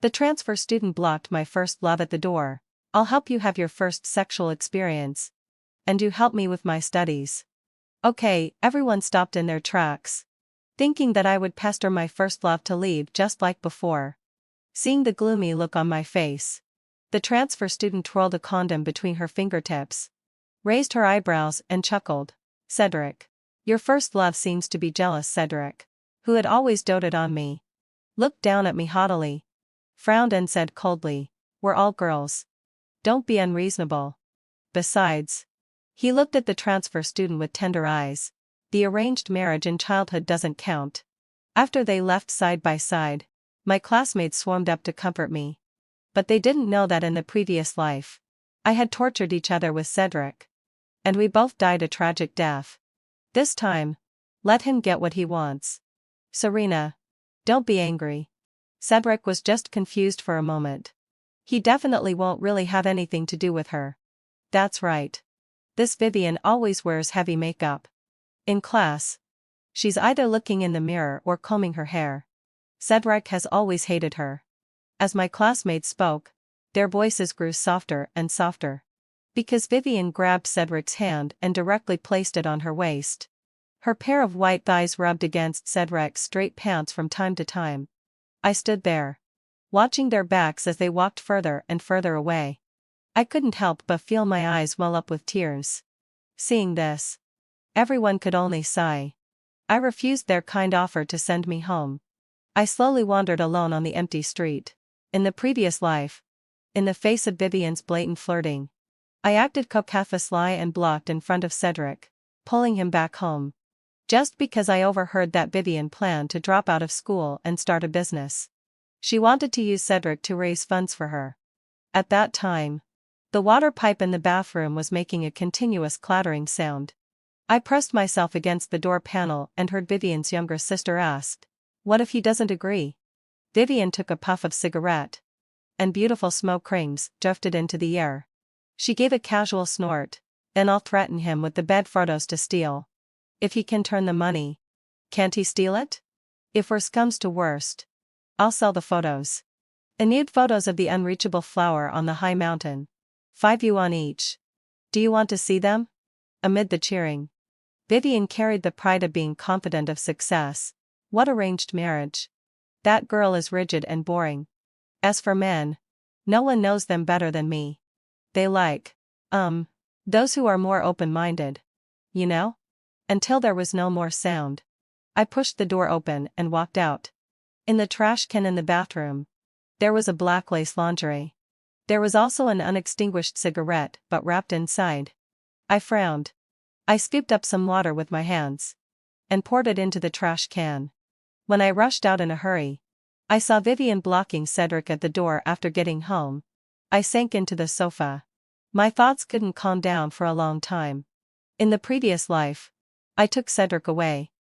The transfer student blocked my first love at the door. I'll help you have your first sexual experience. And you help me with my studies. Okay, everyone stopped in their tracks, thinking that I would pester my first love to leave just like before. Seeing the gloomy look on my face, the transfer student twirled a condom between her fingertips, raised her eyebrows and chuckled. Cedric. Your first love seems to be jealous. Cedric, who had always doted on me, looked down at me haughtily, frowned and said coldly, we're all girls. Don't be unreasonable. Besides, he looked at the transfer student with tender eyes. The arranged marriage in childhood doesn't count. After they left side by side, my classmates swarmed up to comfort me. But they didn't know that in the previous life, I had tortured each other with Cedric. And we both died a tragic death. This time, let him get what he wants. Serena. Don't be angry. Cedric was just confused for a moment. He definitely won't really have anything to do with her. That's right. This Vivienne always wears heavy makeup. In class, she's either looking in the mirror or combing her hair. Cedric has always hated her. As my classmates spoke, their voices grew softer and softer. Because Vivienne grabbed Cedric's hand and directly placed it on her waist. Her pair of white thighs rubbed against Cedric's straight pants from time to time. I stood there, watching their backs as they walked further and further away. I couldn't help but feel my eyes well up with tears. Seeing this, everyone could only sigh. I refused their kind offer to send me home. I slowly wandered alone on the empty street. In the previous life, in the face of Vivienne's blatant flirting, I acted coquettously and blocked in front of Cedric, pulling him back home. Just because I overheard that Vivienne planned to drop out of school and start a business. She wanted to use Cedric to raise funds for her. At that time, the water pipe in the bathroom was making a continuous clattering sound. I pressed myself against the door panel and heard Vivienne's younger sister ask, what if he doesn't agree? Vivienne took a puff of cigarette, and beautiful smoke rings drifted into the air. She gave a casual snort, then I'll threaten him with the bed photos to steal. If he can turn the money, can't he steal it? If worse comes to worst, I'll sell the photos. Nude photos of the unreachable flower on the high mountain. 5 yuan each. Do you want to see them? Amid the cheering, Vivienne carried the pride of being confident of success. What arranged marriage? That girl is rigid and boring. As for men, no one knows them better than me. They like, those who are more open-minded. You know? Until there was no more sound. I pushed the door open and walked out. In the trash can in the bathroom, there was a black lace lingerie. There was also an unextinguished cigarette but wrapped inside. I frowned. I scooped up some water with my hands and poured it into the trash can. When I rushed out in a hurry, I saw Vivienne blocking Cedric at the door after getting home. I sank into the sofa. My thoughts couldn't calm down for a long time. In the previous life, I took Cedric away.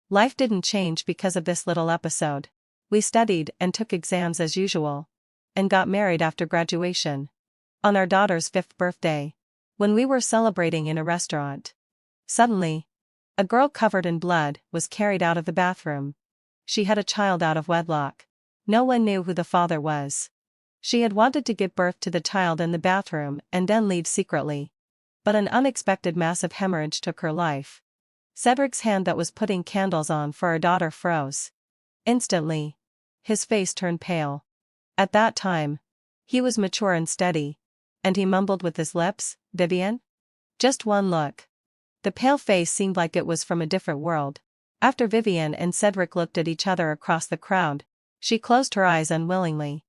Life didn't change because of this little episode. We studied and took exams as usual, and got married after graduation. On our daughter's 5th birthday, when we were celebrating in a restaurant, suddenly, a girl covered in blood was carried out of the bathroom. She had a child out of wedlock. No one knew who the father was. She had wanted to give birth to the child in the bathroom and then leave secretly. But an unexpected massive hemorrhage took her life. Cedric's hand that was putting candles on for our daughter froze. Instantly, his face turned pale. At that time, he was mature and steady, and he mumbled with his lips, Vivienne? Just one look. The pale face seemed like it was from a different world. After Vivienne and Cedric looked at each other across the crowd, she closed her eyes unwillingly.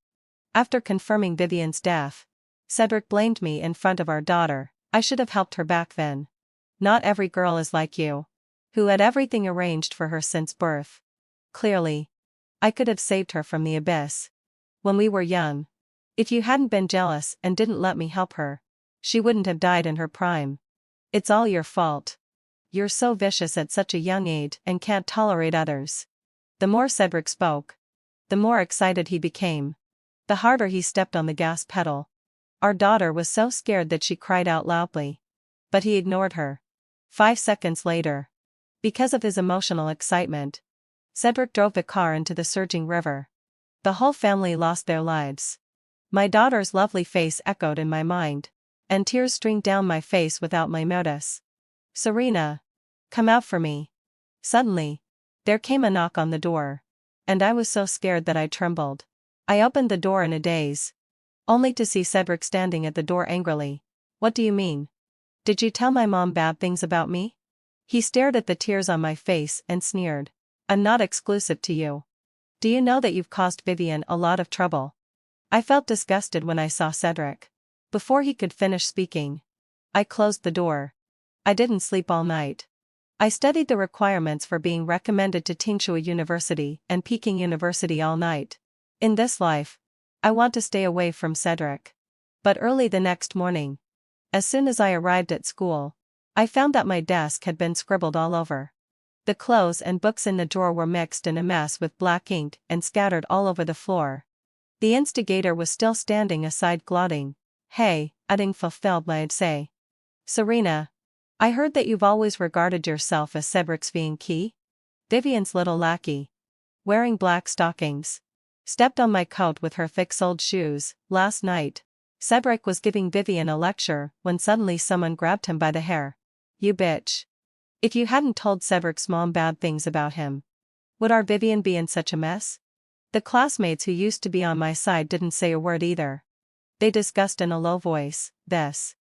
After confirming Vivienne's death, Cedric blamed me in front of our daughter. I should have helped her back then. Not every girl is like you, who had everything arranged for her since birth. Clearly, I could have saved her from the abyss. When we were young, if you hadn't been jealous and didn't let me help her, she wouldn't have died in her prime. It's all your fault. You're so vicious at such a young age and can't tolerate others. The more Cedric spoke, the more excited he became. The harder he stepped on the gas pedal. Our daughter was so scared that she cried out loudly. But he ignored her. 5 seconds later, because of his emotional excitement, Cedric drove the car into the surging river. The whole family lost their lives. My daughter's lovely face echoed in my mind, and tears streamed down my face without my notice. Serena, come out for me. Suddenly, there came a knock on the door, and I was so scared that I trembled. I opened the door in a daze, only to see Cedric standing at the door angrily. What do you mean? Did you tell my mom bad things about me? He stared at the tears on my face and sneered. I'm not exclusive to you. Do you know that you've caused Vivienne a lot of trouble? I felt disgusted when I saw Cedric. Before he could finish speaking, I closed the door. I didn't sleep all night. I studied the requirements for being recommended to Tsinghua University and Peking University all night. In this life, I want to stay away from Cedric. But early the next morning, as soon as I arrived at school, I found that my desk had been scribbled all over. The clothes and books in the drawer were mixed in a mess with black ink and scattered all over the floor. The instigator was still standing aside gloating. Hey, adding fulfilled I'd say. Serena, I heard that you've always regarded yourself as Cedric's key? Vivienne's little lackey, wearing black stockings, stepped on my coat with her thick-soled shoes. Last night, Cedric was giving Vivienne a lecture when suddenly someone grabbed him by the hair. You bitch. If you hadn't told Cedric's mom bad things about him, would our Vivienne be in such a mess? The classmates who used to be on my side didn't say a word either. They discussed in a low voice, this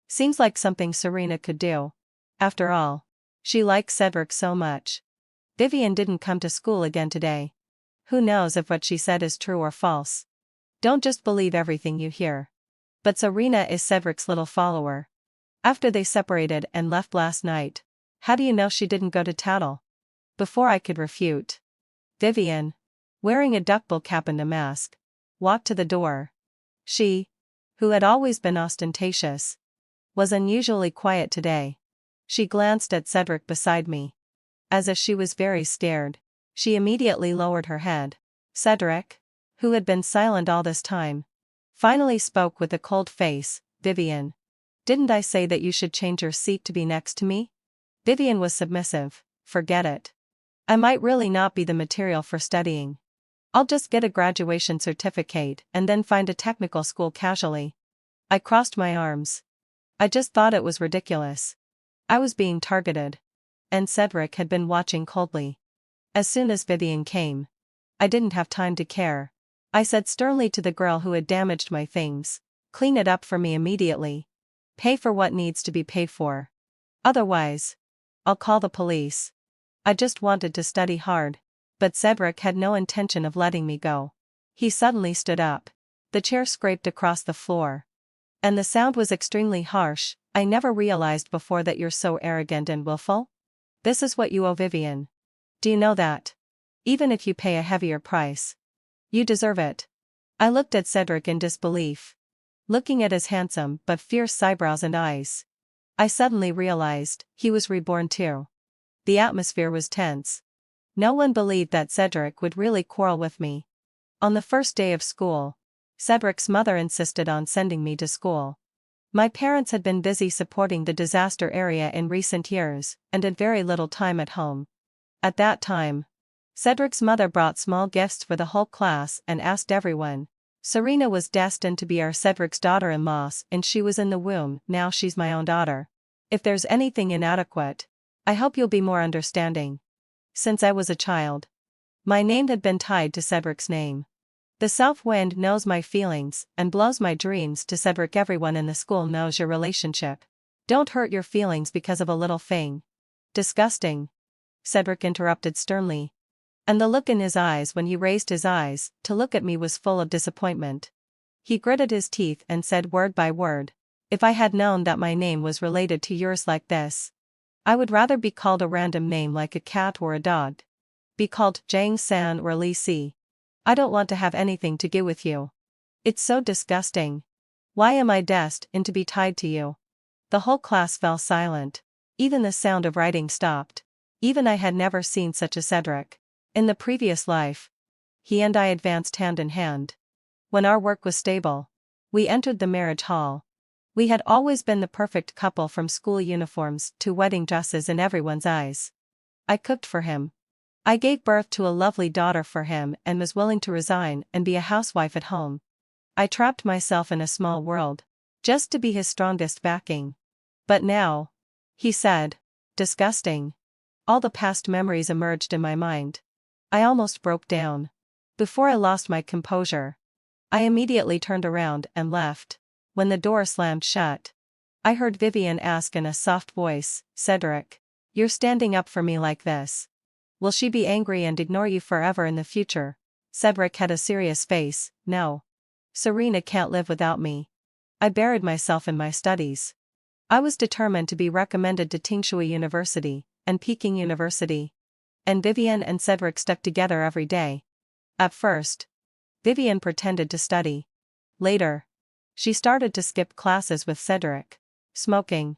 seems like something Serena could do. After all, she likes Cedric so much. Vivienne didn't come to school again today. Who knows if what she said is true or false? Don't just believe everything you hear. But Serena is Cedric's little follower. After they separated and left last night, how do you know she didn't go to tattle? Before I could refute, Vivienne, wearing a duckbill cap and a mask, walked to the door. She, who had always been ostentatious, was unusually quiet today. She glanced at Cedric beside me. As if she was very scared, she immediately lowered her head. Cedric, who had been silent all this time, finally spoke with a cold face. Vivienne, didn't I say that you should change your seat to be next to me? Vivienne was submissive. Forget it. I might really not be the material for studying. I'll just get a graduation certificate and then find a technical school casually. I crossed my arms. I just thought it was ridiculous. I was being targeted. And Cedric had been watching coldly. As soon as Vivienne came, I didn't have time to care. I said sternly to the girl who had damaged my things, clean it up for me immediately. Pay for what needs to be paid for. Otherwise, I'll call the police. I just wanted to study hard. But Cedric had no intention of letting me go. He suddenly stood up. The chair scraped across the floor. And the sound was extremely harsh. I never realized before that you're so arrogant and willful. This is what you owe Vivienne. Do you know that? Even if you pay a heavier price, you deserve it. I looked at Cedric in disbelief, looking at his handsome but fierce eyebrows and eyes. I suddenly realized he was reborn too. The atmosphere was tense. No one believed that Cedric would really quarrel with me. On the first day of school, Cedric's mother insisted on sending me to school. My parents had been busy supporting the disaster area in recent years and had very little time at home. At that time, Cedric's mother brought small gifts for the whole class and asked everyone. Serena was destined to be our Cedric's daughter-in-law, and she was in the womb. Now she's my own daughter. If there's anything inadequate, I hope you'll be more understanding. Since I was a child, my name had been tied to Cedric's name. The south wind knows my feelings and blows my dreams to Cedric. Everyone in the school knows your relationship. Don't hurt your feelings because of a little thing. Disgusting. Cedric interrupted sternly. And the look in his eyes when he raised his eyes to look at me was full of disappointment. He gritted his teeth and said word by word, if I had known that my name was related to yours like this, I would rather be called a random name like a cat or a dog. Be called Jang San or Li Si. I don't want to have anything to do with you. It's so disgusting. Why am I destined to be tied to you? The whole class fell silent. Even the sound of writing stopped. Even I had never seen such a Cedric. In the previous life, he and I advanced hand in hand. When our work was stable, we entered the marriage hall. We had always been the perfect couple from school uniforms to wedding dresses in everyone's eyes. I cooked for him. I gave birth to a lovely daughter for him and was willing to resign and be a housewife at home. I trapped myself in a small world, just to be his strongest backing. But now, he said. Disgusting. All the past memories emerged in my mind. I almost broke down. Before I lost my composure, I immediately turned around and left. When the door slammed shut, I heard Vivienne ask in a soft voice, "Cedric, you're standing up for me like this. Will she be angry and ignore you forever in the future?" Cedric had a serious face. "No. Serena can't live without me." I buried myself in my studies. I was determined to be recommended to Tsinghua University and Peking University. And Vivienne and Cedric stuck together every day. At first, Vivienne pretended to study. Later, she started to skip classes with Cedric, smoking,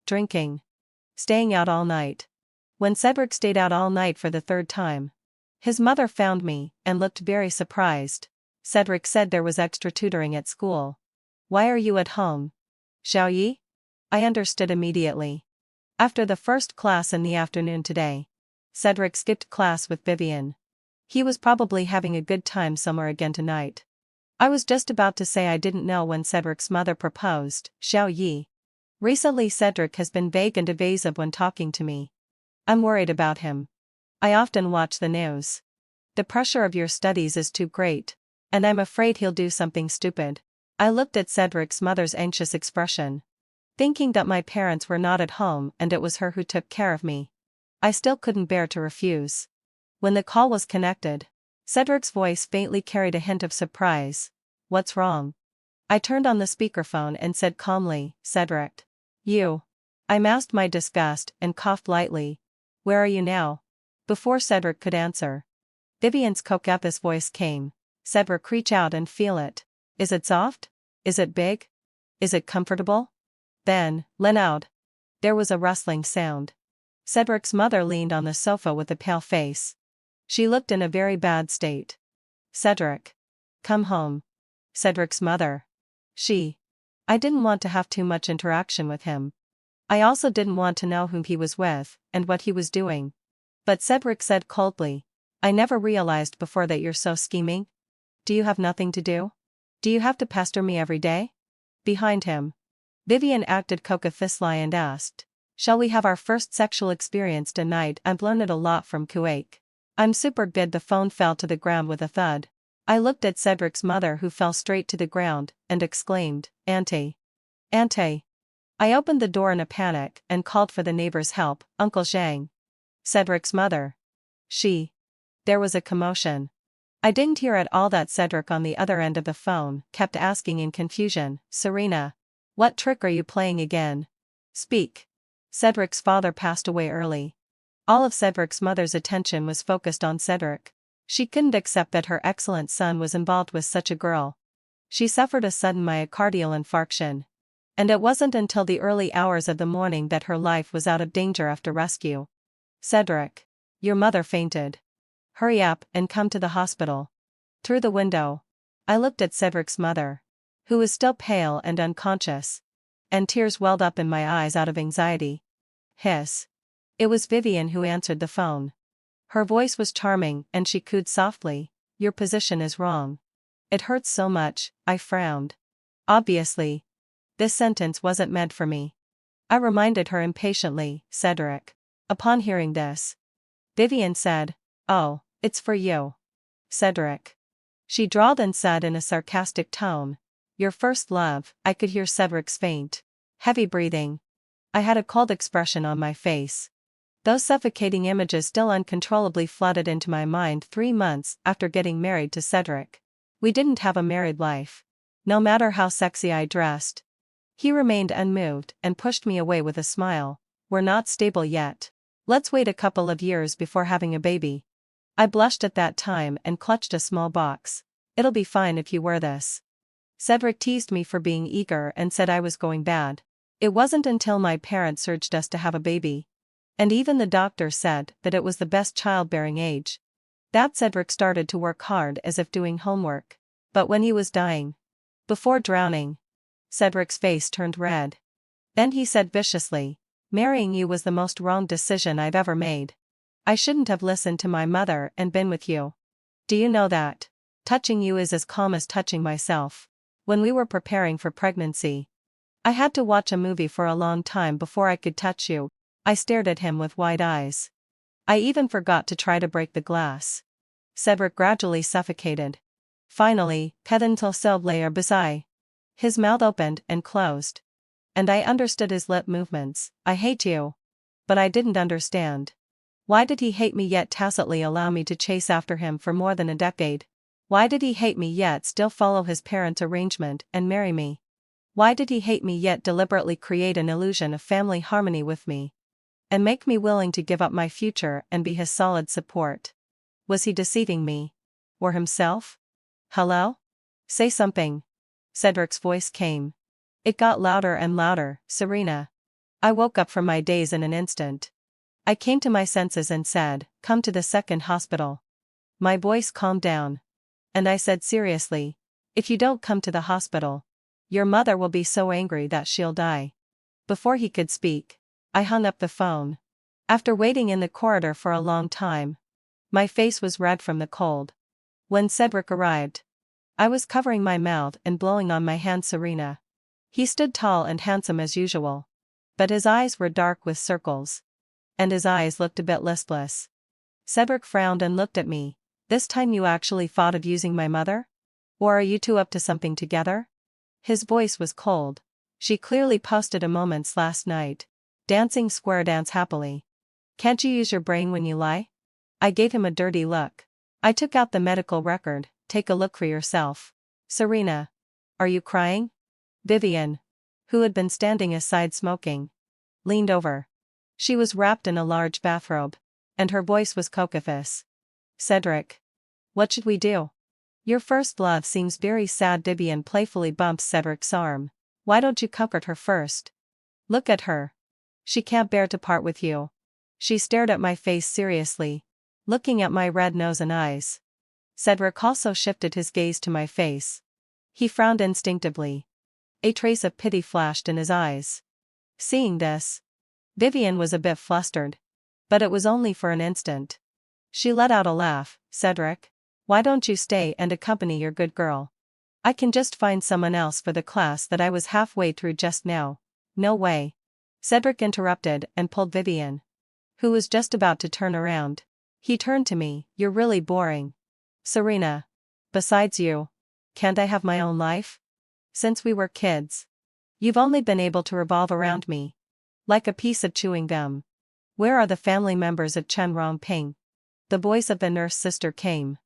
drinking, staying out all night. When Cedric stayed out all night for the third time, his mother found me and looked very surprised. Cedric said there was extra tutoring at school. "Why are you at home? Xiaoyi?" I understood immediately. After the first class in the afternoon today, Cedric skipped class with Vivienne. He was probably having a good time somewhere again tonight. I was just about to say I didn't know when Cedric's mother proposed. Xiaoyi. Recently Cedric has been vague and evasive when talking to me. I'm worried about him. I often watch the news. The pressure of your studies is too great, and I'm afraid he'll do something stupid. I looked at Cedric's mother's anxious expression, thinking that my parents were not at home and it was her who took care of me. I still couldn't bear to refuse. When the call was connected, Cedric's voice faintly carried a hint of surprise. "What's wrong?" I turned on the speakerphone and said calmly, "Cedric. You." I masked my disgust and coughed lightly. "Where are you now?" Before Cedric could answer, Vivienne's coquettish voice came. "Cedric, reach out and feel it. Is it soft? Is it big? Is it comfortable?" Then, lean out. There was a rustling sound. Cedric's mother leaned on the sofa with a pale face. She looked in a very bad state. "Cedric. Come home." Cedric's mother. I didn't want to have too much interaction with him. I also didn't want to know whom he was with, and what he was doing. But Cedric said coldly, "I never realized before that you're so scheming. Do you have nothing to do? Do you have to pester me every day?" Behind him, Vivienne acted coquetishly and asked, "Shall we have our first sexual experience tonight? I've learned a lot from Kuwait. I'm super good." The phone fell to the ground with a thud. I looked at Cedric's mother, who fell straight to the ground, and exclaimed, "Auntie. Auntie." I opened the door in a panic and called for the neighbor's help, Uncle Zhang. Cedric's mother. There was a commotion. I didn't hear at all that Cedric on the other end of the phone kept asking in confusion, "Serena, what trick are you playing again? Speak." Cedric's father passed away early. All of Cedric's mother's attention was focused on Cedric. She couldn't accept that her excellent son was involved with such a girl. She suffered a sudden myocardial infarction. And it wasn't until the early hours of the morning that her life was out of danger after rescue. "Cedric. Your mother fainted. Hurry up and come to the hospital." Through the window, I looked at Cedric's mother, who was still pale and unconscious, and tears welled up in my eyes out of anxiety. Hiss. It was Vivienne who answered the phone. Her voice was charming and she cooed softly, "Your position is wrong. It hurts so much." I frowned. Obviously, this sentence wasn't meant for me. I reminded her impatiently, "Cedric." Upon hearing this, Vivienne said, "Oh, it's for you. Cedric." She drawled and said in a sarcastic tone, "Your first love." I could hear Cedric's faint, heavy breathing. I had a cold expression on my face. Those suffocating images still uncontrollably flooded into my mind 3 months after getting married to Cedric. We didn't have a married life. No matter how sexy I dressed. He remained unmoved and pushed me away with a smile. "We're not stable yet. Let's wait a couple of years before having a baby." I blushed at that time and clutched a small box. "It'll be fine if you wear this." Cedric teased me for being eager and said I was going bad. It wasn't until my parents urged us to have a baby, and even the doctor said that it was the best childbearing age, that Cedric started to work hard as if doing homework. But when he was dying, before drowning, Cedric's face turned red. Then he said viciously, "Marrying you was the most wrong decision I've ever made." I shouldn't have listened to my mother and been with you. Do you know that? Touching you is as calm as touching myself. When we were preparing for pregnancy, I had to watch a movie for a long time before I could touch you. I stared at him with wide eyes. I even forgot to try to break the glass. Cedric gradually suffocated. Finally, until layer beside. His mouth opened and closed. And I understood his lip movements. I hate you. But I didn't understand. Why did he hate me yet tacitly allow me to chase after him for more than a decade? Why did he hate me yet still follow his parents' arrangement and marry me? Why did he hate me yet deliberately create an illusion of family harmony with me? And make me willing to give up my future and be his solid support? Was he deceiving me? Or himself? Hello? Say something. Cedric's voice came. It got louder and louder. Serena. I woke up from my daze in an instant. I came to my senses and said, "Come to the second hospital." My voice calmed down. And I said seriously, "If you don't come to the hospital, your mother will be so angry that she'll die." Before he could speak, I hung up the phone. After waiting in the corridor for a long time, my face was red from the cold. When Cedric arrived, I was covering my mouth and blowing on my hand Serena. He stood tall and handsome as usual. But his eyes were dark with circles. And his eyes looked a bit listless. Cedric frowned and looked at me. "This time you actually thought of using my mother? Or are you two up to something together?" His voice was cold. "She clearly posted a moments last night. Dancing square dance happily. Can't you use your brain when you lie?" I gave him a dirty look. "I took out the medical record, take a look for yourself." "Serena. Are you crying?" Vivienne, who had been standing aside smoking, leaned over. She was wrapped in a large bathrobe. And her voice was coquettish. "Cedric. What should we do? Your first love seems very sad." Vivienne playfully bumps Cedric's arm. "Why don't you comfort her first? Look at her. She can't bear to part with you." She stared at my face seriously, looking at my red nose and eyes. Cedric also shifted his gaze to my face. He frowned instinctively. A trace of pity flashed in his eyes. Seeing this, Vivienne was a bit flustered. But it was only for an instant. She let out a laugh. "Cedric, why don't you stay and accompany your good girl? I can just find someone else for the class that I was halfway through just now." "No way." Cedric interrupted and pulled Vivienne, who was just about to turn around. He turned to me. "You're really boring. Serena. Besides you, can't I have my own life? Since we were kids, you've only been able to revolve around me. Like a piece of chewing gum. Where are the family members of Chen Rongping?" The voice of the nurse sister came.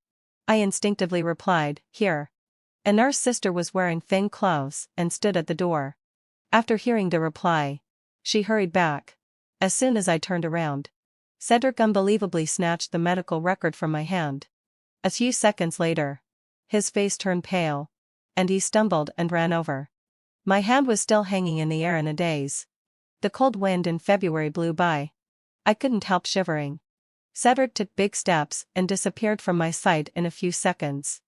I instinctively replied, "Here." A nurse sister was wearing thin clothes and stood at the door. After hearing the reply, she hurried back. As soon as I turned around, Cedric unbelievably snatched the medical record from my hand. A few seconds later, his face turned pale, and he stumbled and ran over. My hand was still hanging in the air in a daze. The cold wind in February blew by. I couldn't help shivering. Cedric took big steps and disappeared from my sight in a few seconds.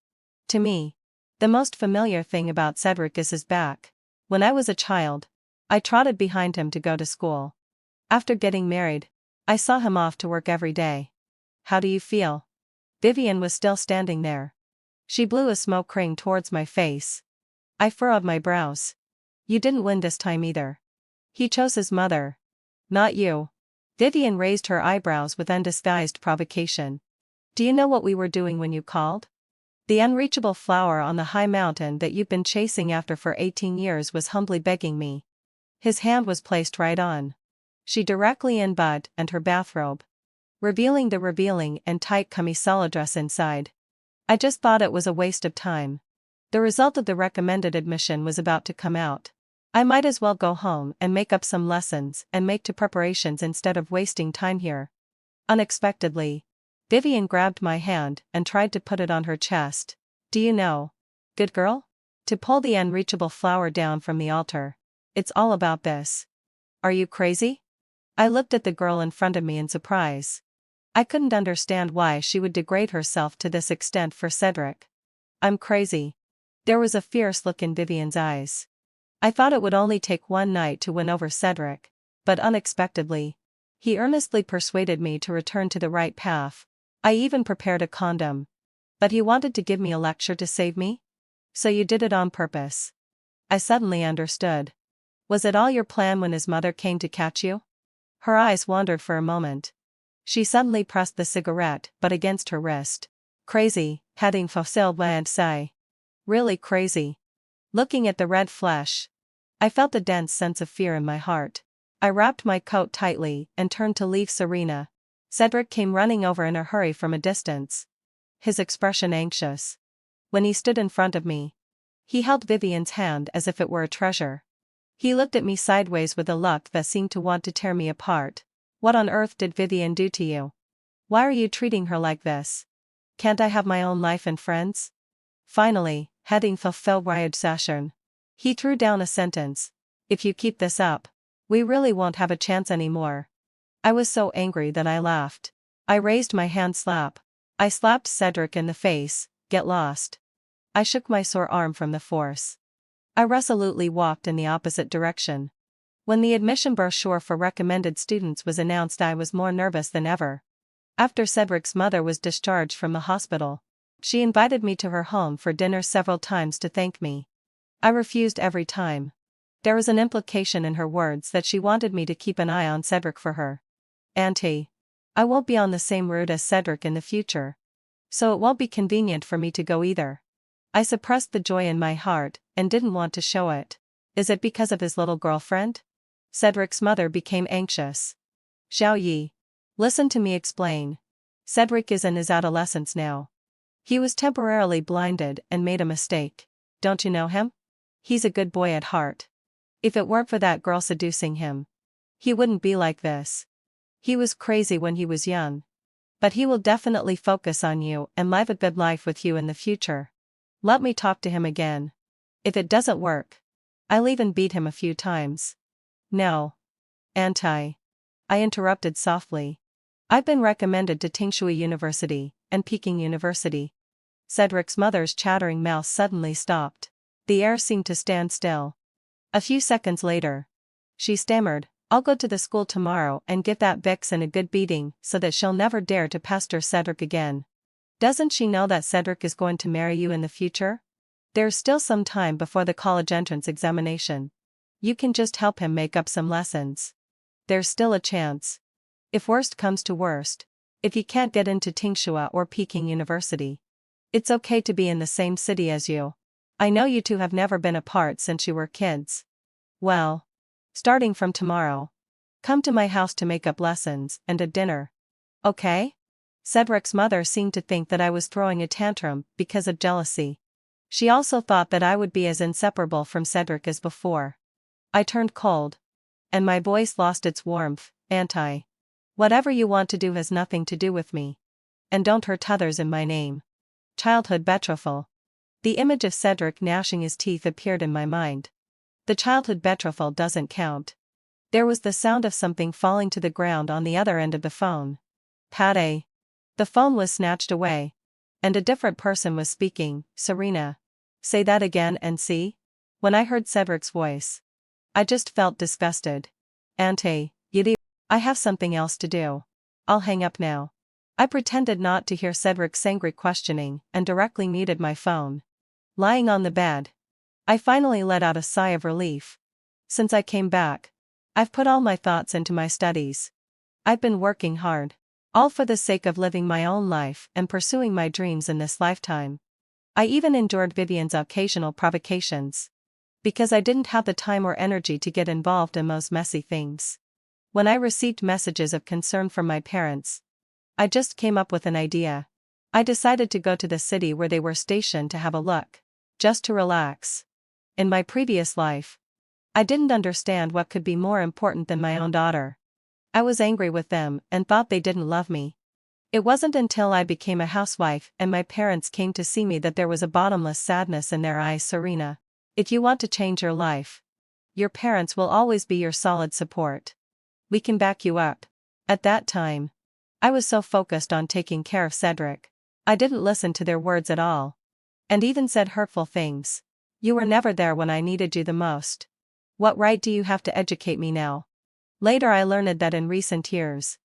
To me, the most familiar thing about Cedric is his back. When I was a child, I trotted behind him to go to school. After getting married, I saw him off to work every day. "How do you feel?" Vivienne was still standing there. She blew a smoke ring towards my face. I furrowed my brows. "You didn't win this time either. He chose his mother. Not you." Vivienne raised her eyebrows with undisguised provocation. "Do you know what we were doing when you called? The unreachable flower on the high mountain that you've been chasing after for 18 years was humbly begging me." His hand was placed right on. She directly in butt and her bathrobe, revealing the revealing and tight camisole dress inside. I just thought it was a waste of time. The result of the recommended admission was about to come out. I might as well go home and make up some lessons and make to preparations instead of wasting time here. Unexpectedly, Vivienne grabbed my hand and tried to put it on her chest. "Do you know, good girl? To pull the unreachable flower down from the altar. It's all about this. Are you crazy?" I looked at the girl in front of me in surprise. I couldn't understand why she would degrade herself to this extent for Cedric. "I'm crazy." There was a fierce look in Vivienne's eyes. I thought it would only take one night to win over Cedric, but unexpectedly, He earnestly persuaded me to return to the right path. I even prepared a condom. But he wanted to give me a lecture to save me? So you did it on purpose. I suddenly understood. Was it all your plan when his mother came to catch you? Her eyes wandered for a moment. She suddenly pressed the cigarette butt against her wrist. Crazy, heading facile and say. Really crazy. Looking at the red flesh, I felt a dense sense of fear in my heart. I wrapped my coat tightly and turned to leave Serena. Cedric came running over in a hurry from a distance, his expression anxious. When he stood in front of me, he held Vivienne's hand as if it were a treasure. He looked at me sideways with a look that seemed to want to tear me apart. What on earth did Vivienne do to you? Why are you treating her like this? Can't I have my own life and friends? Finally, heading fulfill riot session. He threw down a sentence. If you keep this up, we really won't have a chance anymore. I was so angry that I laughed. I raised my hand slap. I slapped Cedric in the face. Get lost. I shook my sore arm from the force. I resolutely walked in the opposite direction. When the admission brochure for recommended students was announced, I was more nervous than ever. After Cedric's mother was discharged from the hospital, she invited me to her home for dinner several times to thank me. I refused every time. There was an implication in her words that she wanted me to keep an eye on Cedric for her. Auntie, I won't be on the same route as Cedric in the future, so it won't be convenient for me to go either. I suppressed the joy in my heart and didn't want to show it. Is it because of his little girlfriend? Cedric's mother became anxious. Xiao Yi, listen to me explain. Cedric is in his adolescence now. He was temporarily blinded and made a mistake. Don't you know him? He's a good boy at heart. If it weren't for that girl seducing him, he wouldn't be like this. He was crazy when he was young. But he will definitely focus on you and live a good life with you in the future. Let me talk to him again. If it doesn't work, I'll even beat him a few times. No. Auntie. I interrupted softly. I've been recommended to Tsinghua University and Peking University. Cedric's mother's chattering mouth suddenly stopped. The air seemed to stand still. A few seconds later, she stammered, I'll go to the school tomorrow and give that vixen a good beating so that she'll never dare to pester Cedric again. Doesn't she know that Cedric is going to marry you in the future? There's still some time before the college entrance examination. You can just help him make up some lessons. There's still a chance. If worst comes to worst, if he can't get into Tsinghua or Peking University, it's okay to be in the same city as you. I know you two have never been apart since you were kids. Well, starting from tomorrow, come to my house to make up lessons and a dinner. Okay? Cedric's mother seemed to think that I was throwing a tantrum because of jealousy. She also thought that I would be as inseparable from Cedric as before. I turned cold, and my voice lost its warmth. Auntie, whatever you want to do has nothing to do with me. And don't hurt others in my name. Childhood betrothal. The image of Cedric gnashing his teeth appeared in my mind. The childhood betrothal doesn't count. There was the sound of something falling to the ground on the other end of the phone. Pate. The phone was snatched away. And a different person was speaking. Serena. Say that again and see? When I heard Cedric's voice, I just felt disgusted. Auntie, I have something else to do. I'll hang up now. I pretended not to hear Cedric's angry questioning and directly muted my phone. Lying on the bed, I finally let out a sigh of relief. Since I came back, I've put all my thoughts into my studies. I've been working hard, all for the sake of living my own life and pursuing my dreams in this lifetime. I even endured Vivienne's occasional provocations, because I didn't have the time or energy to get involved in those messy things. When I received messages of concern from my parents, I just came up with an idea. I decided to go to the city where they were stationed to have a look, just to relax. In my previous life, I didn't understand what could be more important than my own daughter. I was angry with them and thought they didn't love me. It wasn't until I became a housewife and my parents came to see me that there was a bottomless sadness in their eyes. Serena, if you want to change your life, your parents will always be your solid support. We can back you up. At that time, I was so focused on taking care of Cedric, I didn't listen to their words at all. And even said hurtful things. You were never there when I needed you the most. What right do you have to educate me now? Later I learned that in recent years,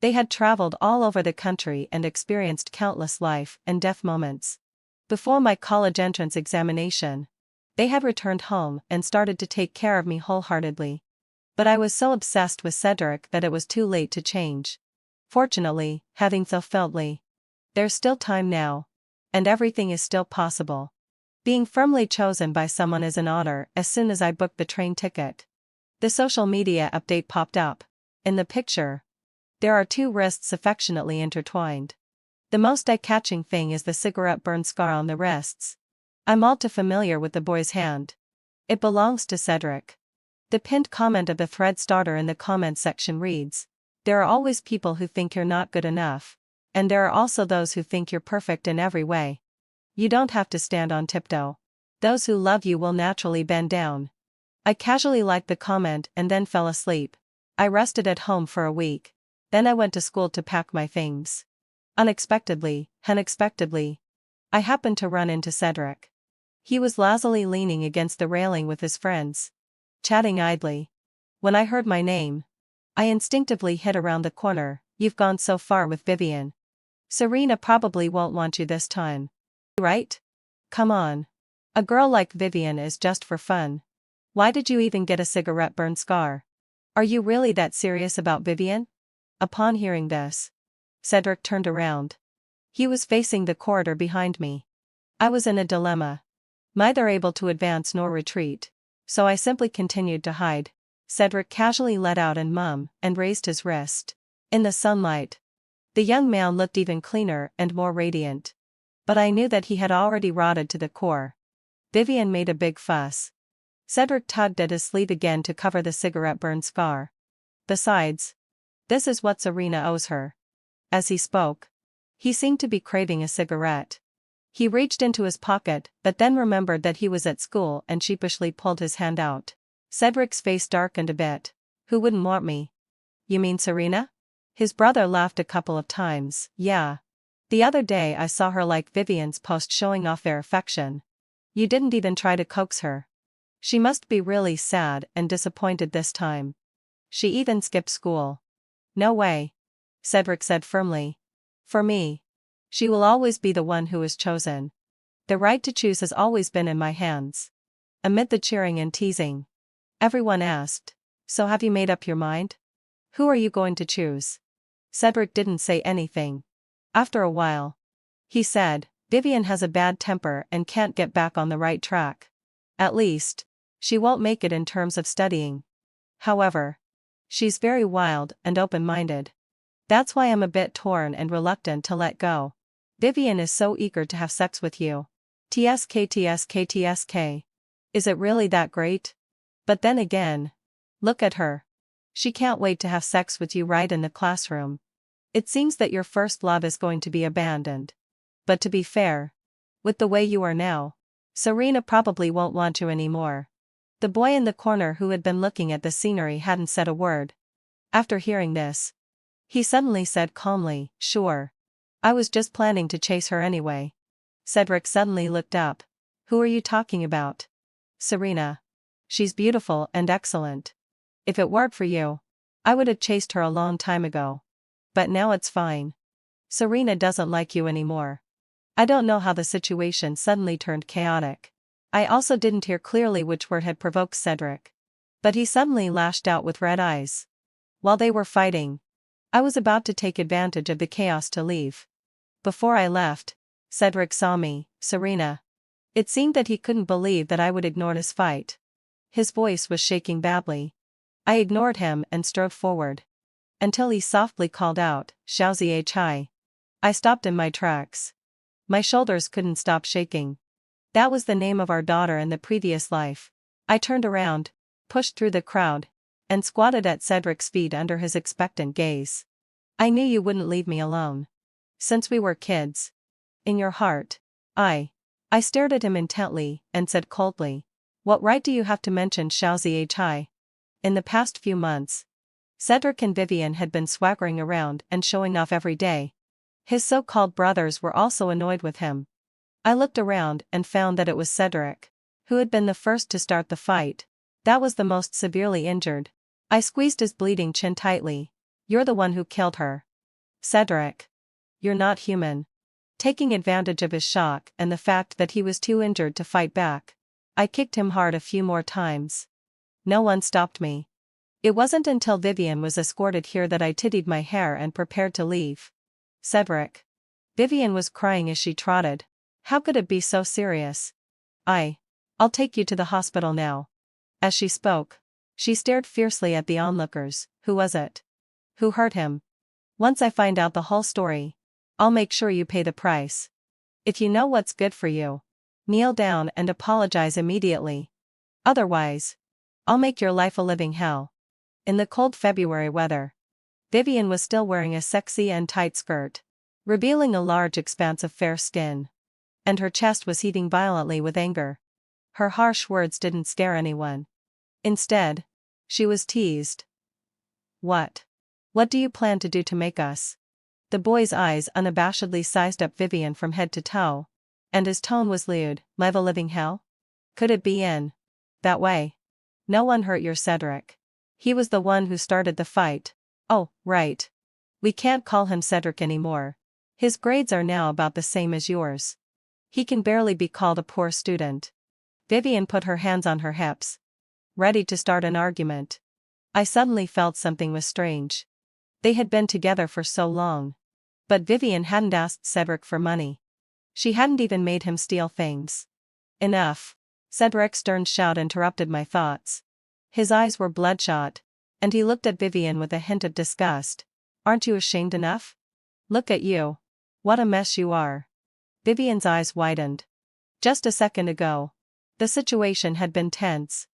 they had traveled all over the country and experienced countless life and death moments. Before my college entrance examination, they had returned home and started to take care of me wholeheartedly. But I was so obsessed with Cedric that it was too late to change. Fortunately, having fulfilled Lee, there's still time now. And everything is still possible. Being firmly chosen by someone is an honor. As soon as I booked the train ticket, the social media update popped up. In the picture, there are two wrists affectionately intertwined. The most eye-catching thing is the cigarette burn scar on the wrists. I'm all too familiar with the boy's hand. It belongs to Cedric. The pinned comment of the thread starter in the comments section reads, "There are always people who think you're not good enough. And there are also those who think you're perfect in every way. You don't have to stand on tiptoe. Those who love you will naturally bend down." I casually liked the comment and then fell asleep. I rested at home for a week. Then I went to school to pack my things. Unexpectedly, I happened to run into Cedric. He was lazily leaning against the railing with his friends, chatting idly. When I heard my name, I instinctively hid around the corner. "You've gone so far with Vivienne. Serena probably won't want you this time. Right? Come on. A girl like Vivienne is just for fun. Why did you even get a cigarette burn scar? Are you really that serious about Vivienne?" Upon hearing this, Cedric turned around. He was facing the corridor behind me. I was in a dilemma. Neither able to advance nor retreat. So I simply continued to hide. Cedric casually let out an and raised his wrist. In the sunlight, the young man looked even cleaner and more radiant. But I knew that he had already rotted to the core. Vivienne made a big fuss. Cedric tugged at his sleeve again to cover the cigarette burn scar. Besides, this is what Serena owes her. As he spoke, he seemed to be craving a cigarette. He reached into his pocket, but then remembered that he was at school and sheepishly pulled his hand out. Cedric's face darkened a bit. "Who wouldn't want me? You mean Serena?" His brother laughed a couple of times. "Yeah. The other day I saw her like Vivienne's post showing off their affection. You didn't even try to coax her. She must be really sad and disappointed this time. She even skipped school." "No way," Cedric said firmly. "For me, she will always be the one who is chosen. The right to choose has always been in my hands." Amid the cheering and teasing, everyone asked, "So have you made up your mind? Who are you going to choose?" Cedric didn't say anything. After a while, he said, "Vivienne has a bad temper and can't get back on the right track. At least, she won't make it in terms of studying. However, she's very wild and open-minded. That's why I'm a bit torn and reluctant to let go. Vivienne is so eager to have sex with you. TSK. Is it really that great? But then again, look at her. She can't wait to have sex with you right in the classroom. It seems that your first love is going to be abandoned. But to be fair, with the way you are now, Serena probably won't want you anymore." The boy in the corner who had been looking at the scenery hadn't said a word. After hearing this, he suddenly said calmly, "Sure. I was just planning to chase her anyway." Cedric suddenly looked up. "Who are you talking about?" "Serena. She's beautiful and excellent. If it weren't for you, I would have chased her a long time ago. But now it's fine. Serena doesn't like you anymore." I don't know how the situation suddenly turned chaotic. I also didn't hear clearly which word had provoked Cedric. But he suddenly lashed out with red eyes. While they were fighting, I was about to take advantage of the chaos to leave. Before I left, Cedric saw me. "Serena." It seemed that he couldn't believe that I would ignore his fight. His voice was shaking badly. I ignored him and strode forward. Until he softly called out, "Xiaozi. I stopped in my tracks. My shoulders couldn't stop shaking. That was the name of our daughter in the previous life. I turned around, pushed through the crowd, and squatted at Cedric's feet under his expectant gaze. "I knew you wouldn't leave me alone. Since we were kids. In your heart, I stared at him intently and said coldly, "What right do you have to mention Xiaozi? In the past few months, Cedric and Vivienne had been swaggering around and showing off every day. His so-called brothers were also annoyed with him. I looked around and found that it was Cedric, who had been the first to start the fight, that was the most severely injured. I squeezed his bleeding chin tightly. You're the one who killed her. Cedric. You're not human. Taking advantage of his shock and the fact that he was too injured to fight back, I kicked him hard a few more times. No one stopped me. It wasn't until Vivienne was escorted here that I tidied my hair and prepared to leave. Cedric. Vivienne was crying as she trotted. How could it be so serious? I'll take you to the hospital now. As she spoke, she stared fiercely at the onlookers. Who was it? Who hurt him? Once I find out the whole story, I'll make sure you pay the price. If you know what's good for you, kneel down and apologize immediately. Otherwise, I'll make your life a living hell. In the cold February weather, Vivienne was still wearing a sexy and tight skirt, revealing a large expanse of fair skin. And her chest was heaving violently with anger. Her harsh words didn't scare anyone. Instead, she was teased. What? What do you plan to do to make us? The boy's eyes unabashedly sized up Vivienne from head to toe, and his tone was lewd. Live a living hell? Could it be in that way? No one hurt your Cedric. He was the one who started the fight. Oh, right. We can't call him Cedric anymore. His grades are now about the same as yours. He can barely be called a poor student. Vivienne put her hands on her hips, ready to start an argument. I suddenly felt something was strange. They had been together for so long. But Vivienne hadn't asked Cedric for money. She hadn't even made him steal things. Enough. Cedric's stern shout interrupted my thoughts. His eyes were bloodshot, and he looked at Vivienne with a hint of disgust. Aren't you ashamed enough? Look at you. What a mess you are. Vivienne's eyes widened. Just a second ago, the situation had been tense.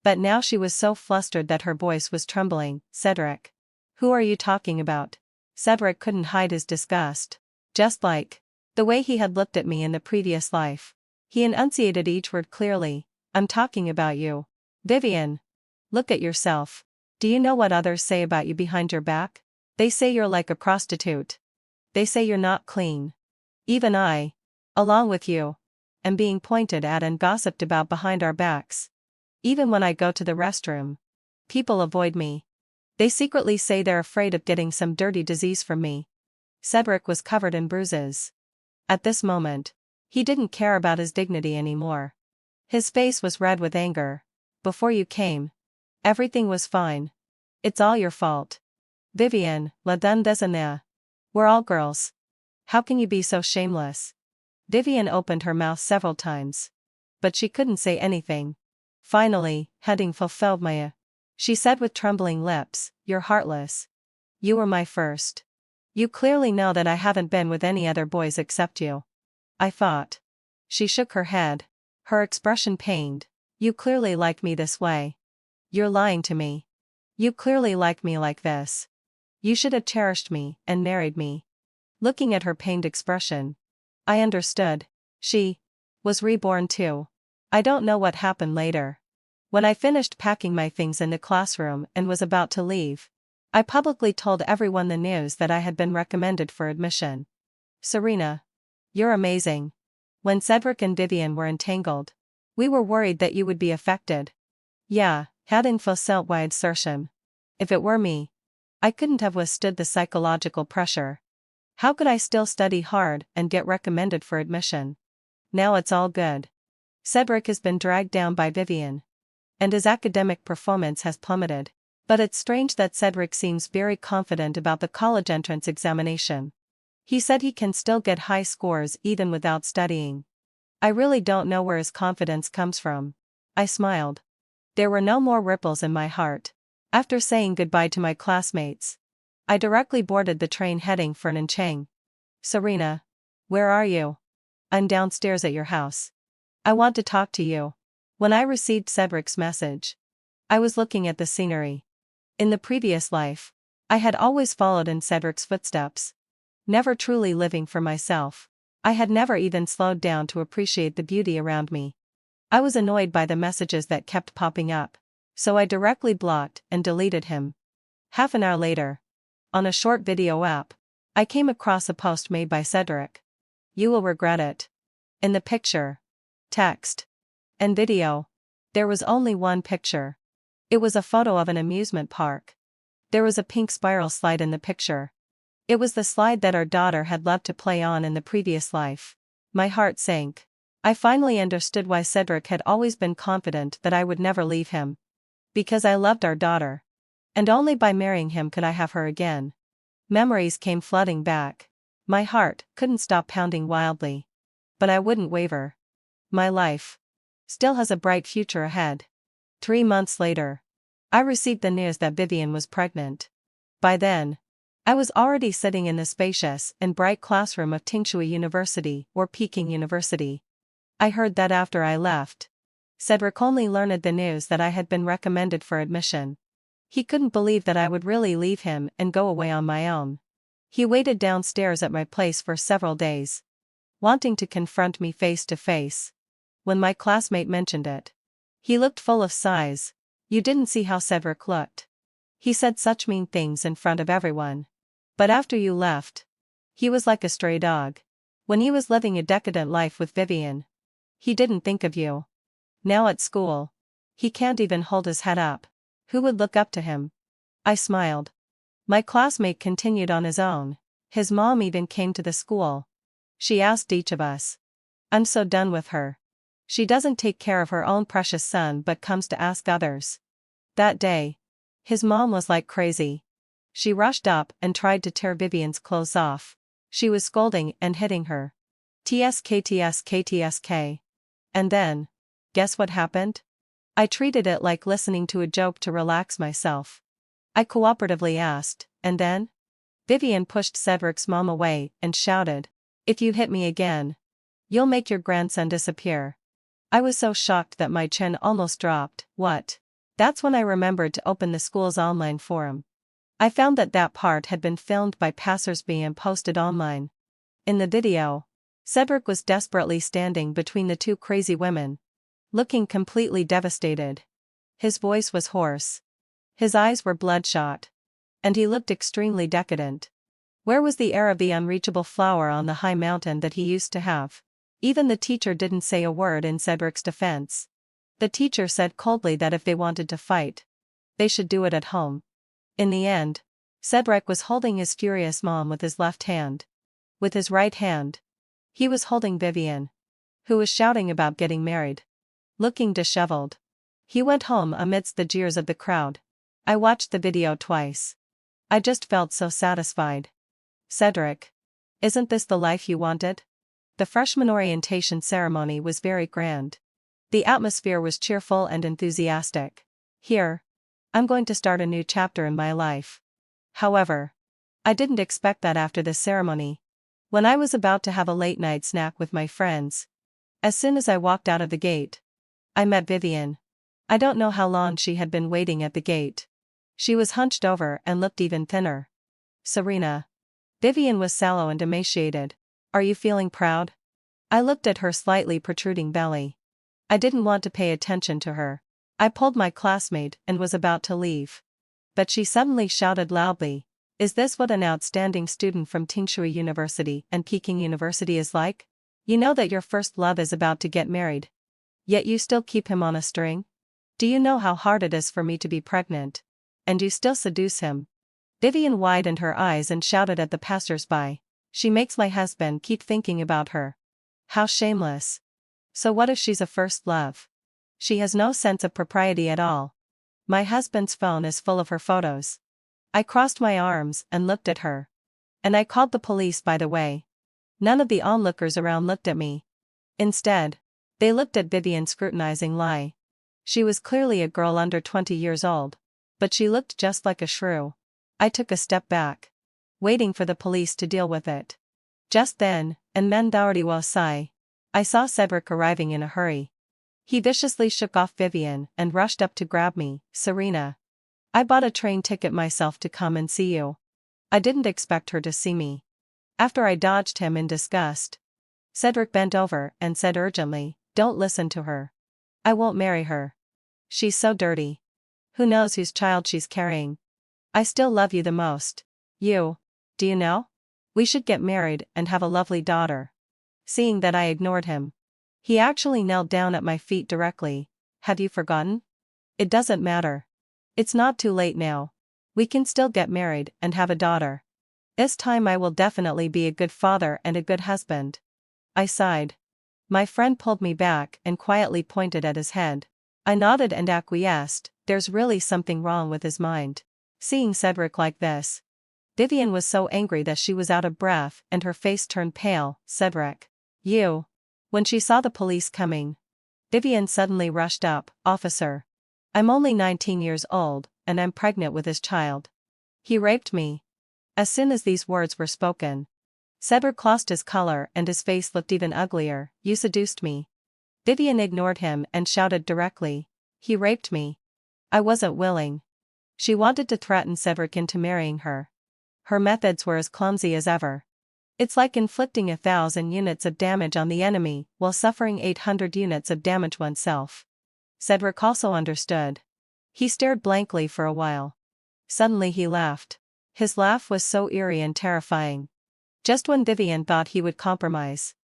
But now she was so flustered that her voice was trembling. Cedric. Who are you talking about? Cedric couldn't hide his disgust. Just like the way he had looked at me in the previous life. He enunciated each word clearly. I'm talking about you. Vivienne. Look at yourself. Do you know what others say about you behind your back? They say you're like a prostitute. They say you're not clean. Even I, along with you, am being pointed at and gossiped about behind our backs. Even when I go to the restroom, people avoid me. They secretly say they're afraid of getting some dirty disease from me. Cedric was covered in bruises. At this moment, he didn't care about his dignity anymore. His face was red with anger. Before you came, everything was fine. It's all your fault. Vivienne, la dame désignée. We're all girls. How can you be so shameless? Vivienne opened her mouth several times, but she couldn't say anything. Finally, heading fulfilled my she said with trembling lips, you're heartless. You were my first. You clearly know that I haven't been with any other boys except you. I thought. She shook her head, her expression pained. You clearly like me this way. You're lying to me. You clearly like me like this. You should have cherished me and married me. Looking at her pained expression, I understood. She was reborn too. I don't know what happened later. When I finished packing my things in the classroom and was about to leave, I publicly told everyone the news that I had been recommended for admission. Serena. You're amazing. When Cedric and Vivienne were entangled, we were worried that you would be affected. Yeah, had facile wide insertion. If it were me, I couldn't have withstood the psychological pressure. How could I still study hard and get recommended for admission? Now it's all good. Cedric has been dragged down by Vivienne, and his academic performance has plummeted. But it's strange that Cedric seems very confident about the college entrance examination. He said he can still get high scores even without studying. I really don't know where his confidence comes from. I smiled. There were no more ripples in my heart. After saying goodbye to my classmates, I directly boarded the train heading for Nanchang. Serena. Where are you? I'm downstairs at your house. I want to talk to you. When I received Cedric's message, I was looking at the scenery. In the previous life, I had always followed in Cedric's footsteps, never truly living for myself. I had never even slowed down to appreciate the beauty around me. I was annoyed by the messages that kept popping up, so I directly blocked and deleted him. Half an hour later, on a short video app, I came across a post made by Cedric. You will regret it. In the picture, text, and video, there was only one picture. It was a photo of an amusement park. There was a pink spiral slide in the picture. It was the slide that our daughter had loved to play on in the previous life. My heart sank. I finally understood why Cedric had always been confident that I would never leave him. Because I loved our daughter. And only by marrying him could I have her again. Memories came flooding back. My heart couldn't stop pounding wildly. But I wouldn't waver. My life still has a bright future ahead. 3 months later, I received the news that Vivienne was pregnant. By then, I was already sitting in the spacious and bright classroom of Tsinghua University or Peking University. I heard that after I left, Cedric only learned the news that I had been recommended for admission. He couldn't believe that I would really leave him and go away on my own. He waited downstairs at my place for several days, wanting to confront me face to face. When my classmate mentioned it, he looked full of sighs. You didn't see how Cedric looked. He said such mean things in front of everyone. But after you left, he was like a stray dog. When he was living a decadent life with Vivienne, he didn't think of you. Now at school, he can't even hold his head up. Who would look up to him? I smiled. My classmate continued on his own. His mom even came to the school. She asked each of us. I'm so done with her. She doesn't take care of her own precious son but comes to ask others. That day, his mom was like crazy. She rushed up and tried to tear Vivienne's clothes off. She was scolding and hitting her. TSK. And then, guess what happened? I treated it like listening to a joke to relax myself. I cooperatively asked, and then? Vivienne pushed Cedric's mom away and shouted, if you hit me again, you'll make your grandson disappear. I was so shocked that my chin almost dropped. What? That's when I remembered to open the school's online forum. I found that part had been filmed by passers-by and posted online. In the video, Cedric was desperately standing between the two crazy women, looking completely devastated. His voice was hoarse. His eyes were bloodshot. And he looked extremely decadent. Where was the air of the unreachable flower on the high mountain that he used to have? Even the teacher didn't say a word in Cedric's defense. The teacher said coldly that if they wanted to fight, they should do it at home. In the end, Cedric was holding his furious mom with his left hand. With his right hand, he was holding Vivienne, who was shouting about getting married. Looking disheveled, he went home amidst the jeers of the crowd. I watched the video twice. I just felt so satisfied. Cedric, isn't this the life you wanted? The freshman orientation ceremony was very grand. The atmosphere was cheerful and enthusiastic. Here, I'm going to start a new chapter in my life. However, I didn't expect that after the ceremony. When I was about to have a late-night snack with my friends, as soon as I walked out of the gate, I met Vivienne. I don't know how long she had been waiting at the gate. She was hunched over and looked even thinner. Serena. Vivienne was sallow and emaciated. Are you feeling proud? I looked at her slightly protruding belly. I didn't want to pay attention to her. I pulled my classmate and was about to leave. But she suddenly shouted loudly, is this what an outstanding student from Tsinghua University and Peking University is like? You know that your first love is about to get married. Yet you still keep him on a string? Do you know how hard it is for me to be pregnant? And you still seduce him? Vivienne widened her eyes and shouted at the passers-by. She makes my husband keep thinking about her. How shameless. So what if she's a first love? She has no sense of propriety at all. My husband's phone is full of her photos. I crossed my arms and looked at her. And I called the police, by the way. None of the onlookers around looked at me. Instead, they looked at Vivienne scrutinizingly. She was clearly a girl under 20 years old, but she looked just like a shrew. I took a step back, waiting for the police to deal with it. Just then, and Mendauri Wasai, I saw Cedric arriving in a hurry. He viciously shook off Vivienne and rushed up to grab me. Serena, I bought a train ticket myself to come and see you. I didn't expect her to see me. After I dodged him in disgust, Cedric bent over and said urgently, don't listen to her. I won't marry her. She's so dirty. Who knows whose child she's carrying? I still love you the most. Do you know? We should get married and have a lovely daughter. Seeing that I ignored him, he actually knelt down at my feet directly. Have you forgotten? It doesn't matter. It's not too late now. We can still get married and have a daughter. This time I will definitely be a good father and a good husband. I sighed. My friend pulled me back and quietly pointed at his head. I nodded and acquiesced. There's really something wrong with his mind. Seeing Cedric like this. Vivienne was so angry that she was out of breath and her face turned pale. Cedric. You. When she saw the police coming, Vivienne suddenly rushed up. Officer. I'm only 19 years old, and I'm pregnant with his child. He raped me. As soon as these words were spoken, Cedric lost his color and his face looked even uglier. You seduced me. Vivienne ignored him and shouted directly. He raped me. I wasn't willing. She wanted to threaten Cedric into marrying her. Her methods were as clumsy as ever. It's like inflicting 1,000 units of damage on the enemy while suffering 800 units of damage oneself. Cedric also understood. He stared blankly for a while. Suddenly he laughed. His laugh was so eerie and terrifying. Just when Vivienne thought he would compromise,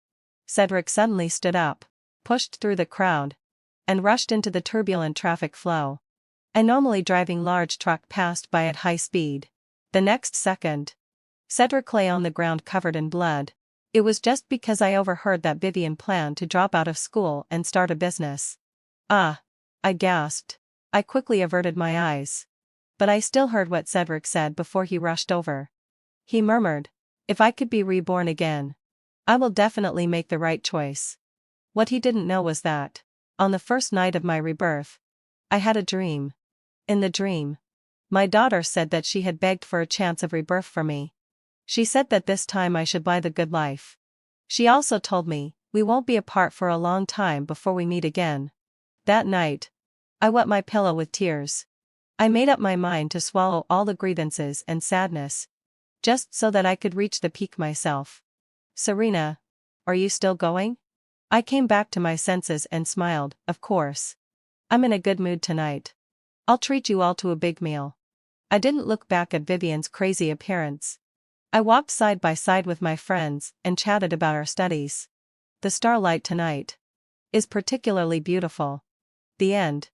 Cedric suddenly stood up, pushed through the crowd, and rushed into the turbulent traffic flow. A normally driving large truck passed by at high speed. The next second, Cedric lay on the ground covered in blood. It was just because I overheard that Vivienne planned to drop out of school and start a business. Ah! I gasped. I quickly averted my eyes. But I still heard what Cedric said before he rushed over. He murmured, if I could be reborn again, I will definitely make the right choice. What he didn't know was that, on the first night of my rebirth, I had a dream. In the dream, my daughter said that she had begged for a chance of rebirth for me. She said that this time I should buy the good life. She also told me, we won't be apart for a long time before we meet again. That night, I wet my pillow with tears. I made up my mind to swallow all the grievances and sadness, just so that I could reach the peak myself. Serena, are you still going? I came back to my senses and smiled. Of course. I'm in a good mood tonight. I'll treat you all to a big meal. I didn't look back at Vivienne's crazy appearance. I walked side by side with my friends and chatted about our studies. The starlight tonight is particularly beautiful. The end.